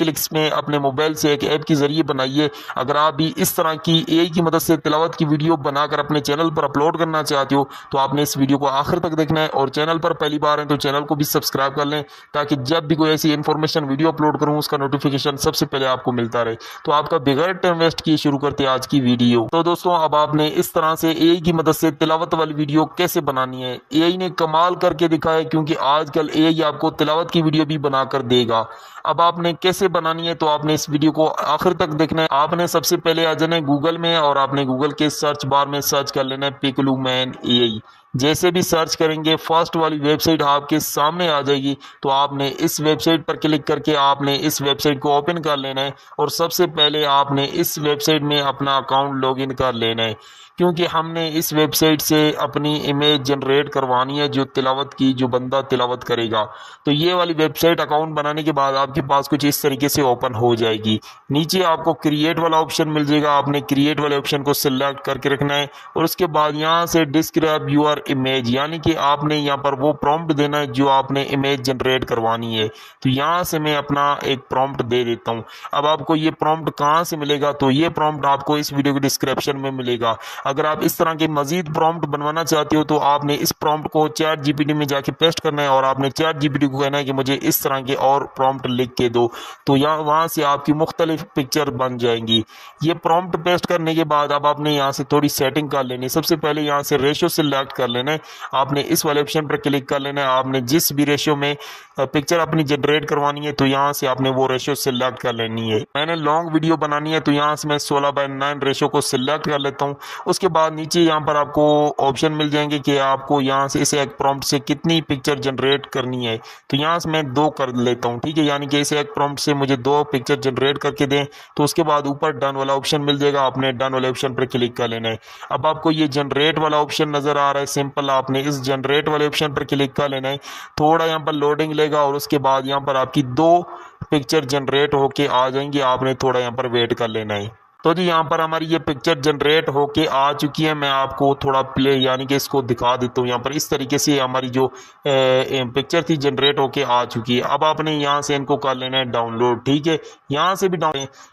Clicks में अपने mobile से एक ऐप के जरिए बनाइए। अगर आप भी इस तरह की एआई की मदद से तिलावत की वीडियो बनाकर अपने चैनल पर अपलोड करना चाहते हो तो आपने इस वीडियो को आखिर तक देखना है, और चैनल पर पहली बार है तो चैनल को भी सब्सक्राइब कर लें ताकि जब भी कोई ऐसी इन्फॉर्मेशन वीडियो अपलोड करूं उसका नोटिफिकेशन सबसे पहले आपको मिलता रहे। तो आपका बगैर टाइम वेस्ट किए शुरू करते हैं आज की वीडियो। तो दोस्तों, अब आपने इस तरह से एआई की मदद से तिलावत वाली वीडियो कैसे बनानी है, एआई ने कमाल करके दिखाया, क्योंकि आजकल एआई आपको तिलावत की वीडियो भी बनाकर देगा। अब आपने कैसे बनानी है तो आपने इस वीडियो को आखिर तक देखना है। आपने सबसे पहले आ जाना है गूगल में, और आपने गूगल के सर्च बार में सर्च कर लेना है पिकलू मैन एआई। जैसे भी सर्च करेंगे फर्स्ट वाली वेबसाइट आपके सामने आ जाएगी, तो आपने इस वेबसाइट पर क्लिक करके आपने इस वेबसाइट को ओपन कर लेना है, और सबसे पहले आपने इस वेबसाइट में अपना अकाउंट लॉगिन कर लेना है, क्योंकि हमने इस वेबसाइट से अपनी इमेज जनरेट करवानी है जो तिलावत की, जो बंदा तिलावत करेगा। तो ये वाली वेबसाइट अकाउंट बनाने के बाद आपके पास कुछ इस तरीके से ओपन हो जाएगी। नीचे आपको क्रिएट वाला ऑप्शन मिल जाएगा, आपने क्रिएट वाले ऑप्शन को सिलेक्ट करके रखना है, और उसके बाद यहाँ से डिस्क्राइब योर इमेज, यानी कि आपने यहाँ पर वो प्रॉम्प्ट देना है जो आपने इमेज जनरेट करवानी है। तो यहाँ से मैं अपना एक प्रॉम्प्ट दे देता हूँ। अब आपको ये प्रॉम्प्ट कहाँ से मिलेगा, तो ये प्रॉम्प्ट आपको इस वीडियो के डिस्क्रिप्शन में मिलेगा। अगर आप इस तरह के मजीद प्रॉम्प्ट बनवाना चाहते हो तो आपने इस प्रॉम्प्ट को चैट जीपीटी में जाके पेस्ट करना है, और आपने चैट जीपीटी को कहना है कि मुझे इस तरह के और प्रॉम्प्ट लिख के दो, तो यहाँ वहाँ से आपकी मुख्तलिफ पिक्चर बन जाएंगी। ये प्रॉम्प्ट पेस्ट करने के बाद अब आपने यहाँ से थोड़ी सेटिंग कर लेनी है। सबसे पहले यहाँ से रेशो सिलेक्ट कर लेना है, आपने इस वाले ऑप्शन पर क्लिक कर लेना है। आपने जिस भी रेशो में पिक्चर अपनी जनरेट करवानी है तो यहाँ से आपने वो रेशो सिलेक्ट कर लेनी है। मैंने लॉन्ग वीडियो बनानी है तो यहाँ से मैं 16:9 रेशो को सिलेक्ट कर लेता हूँ। उसके बाद नीचे यहाँ पर आपको ऑप्शन मिल जाएंगे कि आपको यहाँ से इस एक प्रॉम्प्ट से कितनी पिक्चर जनरेट करनी है, तो यहाँ से मैं 2 कर लेता हूँ, ठीक है। यानी कि इस एक प्रॉम्प्ट से मुझे 2 पिक्चर जनरेट करके दें। तो उसके बाद ऊपर डन वाला ऑप्शन मिल जाएगा, आपने डन वाले ऑप्शन पर क्लिक कर लेना है। अब आपको ये जनरेट वाला ऑप्शन नजर आ रहा है, सिंपल आपने इस जनरेट वाले ऑप्शन पर क्लिक कर लेना है। थोड़ा यहाँ पर लोडिंग लेगा, और उसके बाद यहाँ पर आपकी 2 पिक्चर जनरेट होके आ जाएंगी, आपने थोड़ा यहाँ पर वेट कर लेना है। तो जी यहाँ पर हमारी ये पिक्चर जनरेट होके आ चुकी है। मैं आपको थोड़ा प्ले यानी कि इसको दिखा देता हूँ। यहाँ पर इस तरीके से हमारी जो पिक्चर थी जनरेट होके आ चुकी है। अब आपने यहाँ से इनको कर लेना है डाउनलोड, ठीक है। यहाँ से भी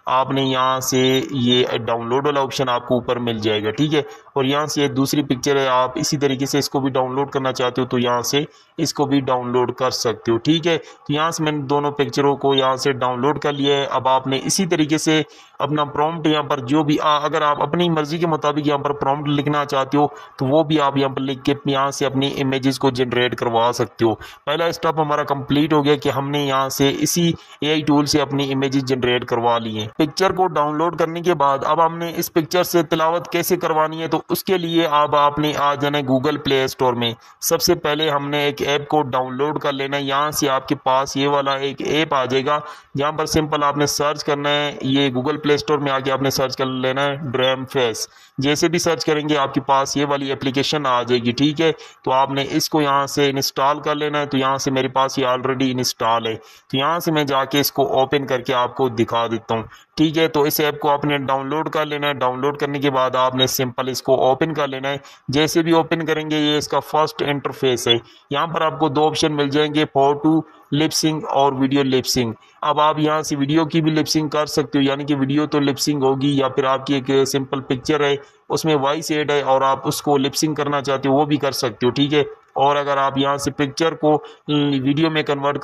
आपने यहाँ से ये डाउनलोड वाला ऑप्शन आपको ऊपर मिल जाएगा, ठीक है। और यहाँ से दूसरी पिक्चर है, आप इसी तरीके से इसको भी डाउनलोड करना चाहते हो तो यहाँ से इसको भी डाउनलोड कर सकते हो, ठीक है। तो यहाँ से मैंने दोनों पिक्चरों को यहाँ से डाउनलोड कर लिया है। अब आपने इसी तरीके से अपना प्रॉम्प्ट यहाँ पर जो भी अगर आप अपनी मर्जी के मुताबिक यहाँ पर प्रॉम्प्ट लिखना चाहते हो तो वो भी आप यहाँ पर लिख के यहाँ से अपनी इमेजेस को जनरेट करवा सकते हो। पहला स्टेप हमारा कंप्लीट हो गया कि हमने यहाँ से इसी एआई टूल से अपनी इमेजेस जनरेट करवा ली हैं। पिक्चर को डाउनलोड करने के बाद अब हमने इस पिक्चर से तिलावत कैसे करवानी है, तो उसके लिए अब आपने आ जाना है गूगल प्ले स्टोर में। सबसे पहले हमने एक ऐप को डाउनलोड कर लेना है। यहाँ से आपके पास ये वाला एक ऐप आ जाएगा, जहाँ पर सिंपल आपने सर्च करना है, ये गूगल प्ले स्टोर में आके आपने सर्च कर लेना है ड्रीम फेस। जैसे भी सर्च करेंगे आपके पास ये वाली एप्लीकेशन आ जाएगी, ठीक है। तो आपने इसको यहाँ से इंस्टॉल कर लेना है। तो यहाँ से मेरे पास ये ऑलरेडी इंस्टॉल है, तो यहाँ से मैं जाके इसको ओपन करके आपको दिखा देता हूँ, ठीक है। तो इस ऐप को आपने डाउनलोड कर लेना है। डाउनलोड करने के बाद आपने सिंपल इसको ओपन कर लेना है। जैसे भी ओपन करेंगे ये इसका फर्स्ट इंटरफेस है। यहाँ पर आपको 2 ऑप्शन मिल जाएंगे, फोटो लिपसिंग और वीडियो लिपसिंग। अब आप यहाँ से वीडियो की भी लिपसिंग कर सकते हो, यानी कि वीडियो तो लिपसिंग होगी, या फिर आपकी एक सिंपल पिक्चर है उसमें वॉइस ऐड है और आप उसको लिपसिंग करना चाहते हो वो भी कर सकते हो, ठीक है। और अगर आप यहाँ से पिक्चर को वीडियो में कन्वर्ट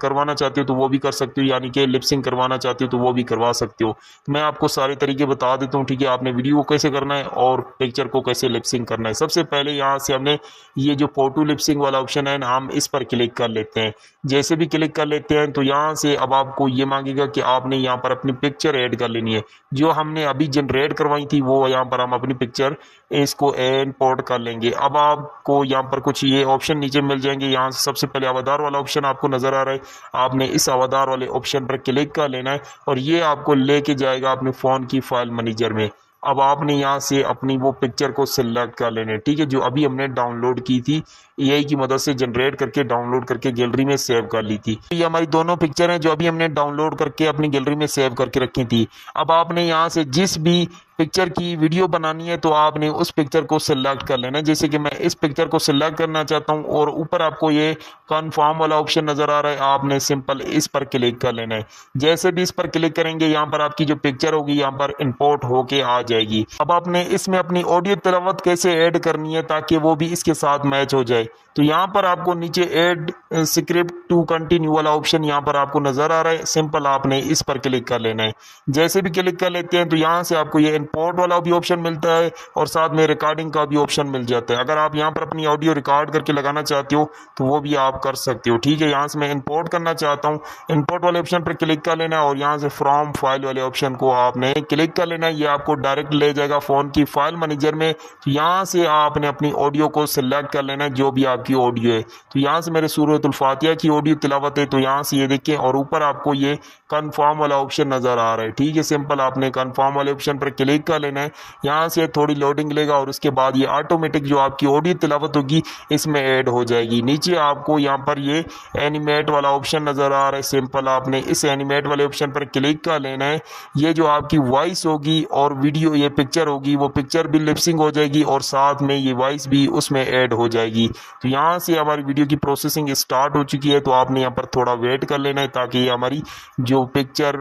करवाना चाहते हो तो वो भी कर सकते हो, यानी कि लिपसिंग करवाना चाहते हो तो वो भी करवा सकते हो। मैं आपको सारे तरीके बता देता हूँ, ठीक है। आपने वीडियो को कैसे करना है और पिक्चर को कैसे लिपसिंग करना है। सबसे पहले यहाँ से हमने ये जो फोटो लिपसिंग वाला ऑप्शन है ना, हम इस पर क्लिक कर लेते हैं। जैसे भी क्लिक कर लेते हैं तो यहाँ से अब आपको ये मांगेगा कि आपने यहाँ पर अपनी पिक्चर ऐड कर लेनी है। जो हमने अभी जनरेट करवाई थी वो यहाँ पर हम अपनी पिक्चर इसको इंपोर्ट कर लेंगे। अब आपको यहाँ पर कुछ ये ऑप्शन नीचे मिल जाएंगे। यहाँ से सबसे पहले अवतार वाला ऑप्शन आपको नजर आ रहा है, आपने इस अवतार वाले ऑप्शन पर क्लिक कर लेना है और ये आपको लेके जाएगा अपने फोन की फाइल मैनेजर में। अब आपने यहाँ से अपनी वो पिक्चर को सिलेक्ट कर लेना है, ठीक है, जो अभी हमने डाउनलोड की थी एआई की मदद से जनरेट करके डाउनलोड करके गैलरी में सेव कर ली थी। ये हमारी दोनों पिक्चर हैं जो अभी हमने डाउनलोड करके अपनी गैलरी में सेव करके रखी थी। अब आपने यहाँ से जिस भी पिक्चर की वीडियो बनानी है तो आपने उस पिक्चर को सिलेक्ट कर लेना है। जैसे कि मैं इस पिक्चर को सिलेक्ट करना चाहता हूँ और ऊपर आपको ये कन्फर्म वाला ऑप्शन नजर आ रहा है, आपने सिंपल इस पर क्लिक कर लेना है। जैसे भी इस पर क्लिक करेंगे यहाँ पर आपकी जो पिक्चर होगी यहाँ पर इंपोर्ट होके आ जाएगी। अब आपने इसमें अपनी ऑडियो तिलावत कैसे ऐड करनी है ताकि वो भी इसके साथ मैच हो जाए, तो यहाँ पर आपको नीचे ऐड स्क्रिप्ट टू कंटिन्यू वाला ऑप्शन यहाँ पर आपको नजर आ रहा है। सिंपल आपने इस पर क्लिक कर लेना है। जैसे भी क्लिक कर लेते हैं तो यहाँ से आपको ये इंपोर्ट वाला भी ऑप्शन मिलता है और साथ में रिकॉर्डिंग का भी ऑप्शन मिल जाता है। अगर आप यहाँ पर अपनी ऑडियो रिकॉर्ड करके लगाना चाहते हो तो वो भी आप कर सकते हो। ठीक है, यहाँ से मैं इंपोर्ट करना चाहता हूँ, इंपोर्ट वाले ऑप्शन पर क्लिक कर लेना है और यहाँ से फ्रॉम फाइल वाले ऑप्शन को आपने क्लिक कर लेना है। ये आपको डायरेक्ट ले जाएगा फोन की फाइल मैनेजर में। तो यहाँ से आपने अपनी ऑडियो को सिलेक्ट कर लेना है, जो भी आपकी ऑडियो है। तो यहाँ से मेरे सूरतुल फातिहा की ऑडियो तिलावत है, तो यहाँ से ये देखिए और ऊपर आपको ये कंफर्म वाला ऑप्शन नजर आ रहा है। ठीक है, सिंपल आपने कंफर्म वाले ऑप्शन पर क्लिक कर लेना है। यहाँ से थोड़ी लोडिंग लेगा और उसके बाद ये ऑटोमेटिक जो आपकी ऑडियो तिलावत होगी इसमें ऐड हो जाएगी। नीचे आपको यहाँ पर ये एनिमेट वाला ऑप्शन नजर आ रहा है। सिंपल आपने इस एनिमेट वाले ऑप्शन पर क्लिक कर लेना है। ये जो आपकी वॉइस होगी और वीडियो ये पिक्चर होगी, वो पिक्चर भी लिपसिंग हो जाएगी और साथ में ये वॉइस भी उसमें ऐड हो जाएगी। तो यहाँ से हमारी वीडियो की प्रोसेसिंग स्टार्ट हो चुकी है। तो आपने यहाँ पर थोड़ा वेट कर लेना है ताकि ये हमारी जो पिक्चर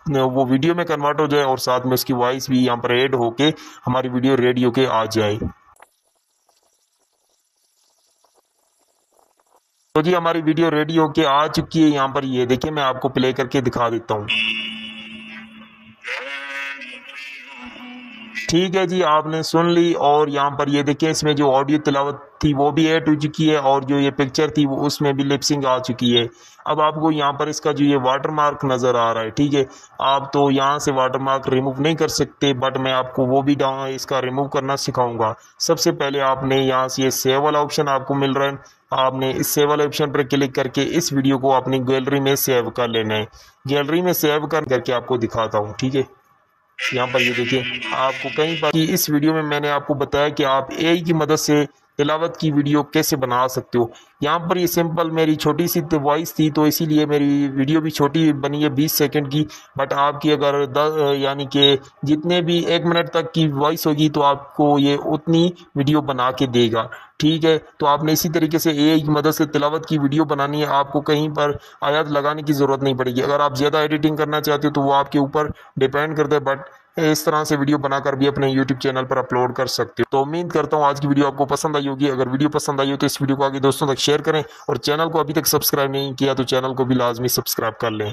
वो वीडियो में कन्वर्ट हो जाए और साथ में उसकी वॉइस भी यहाँ पर ऐड होके हमारी वीडियो रेडी होके आ जाए। तो जी हमारी वीडियो रेडी होके आ चुकी है। यहाँ पर ये देखिए, मैं आपको प्ले करके दिखा देता हूँ। ठीक है जी, आपने सुन ली और यहाँ पर ये देखिए इसमें जो ऑडियो तिलावत थी वो भी ऐड हो चुकी है और जो ये पिक्चर थी वो उसमें भी लिपसिंग आ चुकी है। अब आपको यहाँ पर इसका जो ये वाटरमार्क नज़र आ रहा है, ठीक है, आप तो यहाँ से वाटरमार्क रिमूव नहीं कर सकते, बट मैं आपको वो भी इसका रिमूव करना सिखाऊंगा। सबसे पहले आपने यहाँ से ये सेव वाला ऑप्शन आपको मिल रहा है, आपने इस सेव वाले ऑप्शन पर क्लिक करके इस वीडियो को अपनी गैलरी में सेव कर लेना है। गैलरी में सेव करके आपको दिखाता हूँ। ठीक है, यहाँ पर ये देखिए आपको कहीं पर कि इस वीडियो में मैंने आपको बताया कि आप एआई की मदद से तिलावत की वीडियो कैसे बना सकते हो। यहाँ पर ये सिंपल मेरी छोटी सी वॉइस थी तो इसीलिए मेरी वीडियो भी छोटी बनी है 20 सेकंड की, बट आपकी अगर 10 यानी कि जितने भी 1 मिनट तक की वॉइस होगी तो आपको ये उतनी वीडियो बना के देगा। ठीक है, तो आपने इसी तरीके से एआई की मदद से तिलावत की वीडियो बनानी है। आपको कहीं पर आयत लगाने की ज़रूरत नहीं पड़ेगी। अगर आप ज़्यादा एडिटिंग करना चाहते हो तो वो आपके ऊपर डिपेंड करता है, बट इस तरह से वीडियो बनाकर भी अपने YouTube चैनल पर अपलोड कर सकते हो। तो उम्मीद करता हूँ आज की वीडियो आपको पसंद आई होगी। अगर वीडियो पसंद आई हो तो इस वीडियो को आगे दोस्तों तक शेयर करें और चैनल को अभी तक सब्सक्राइब नहीं किया तो चैनल को भी लाजमी सब्सक्राइब कर लें।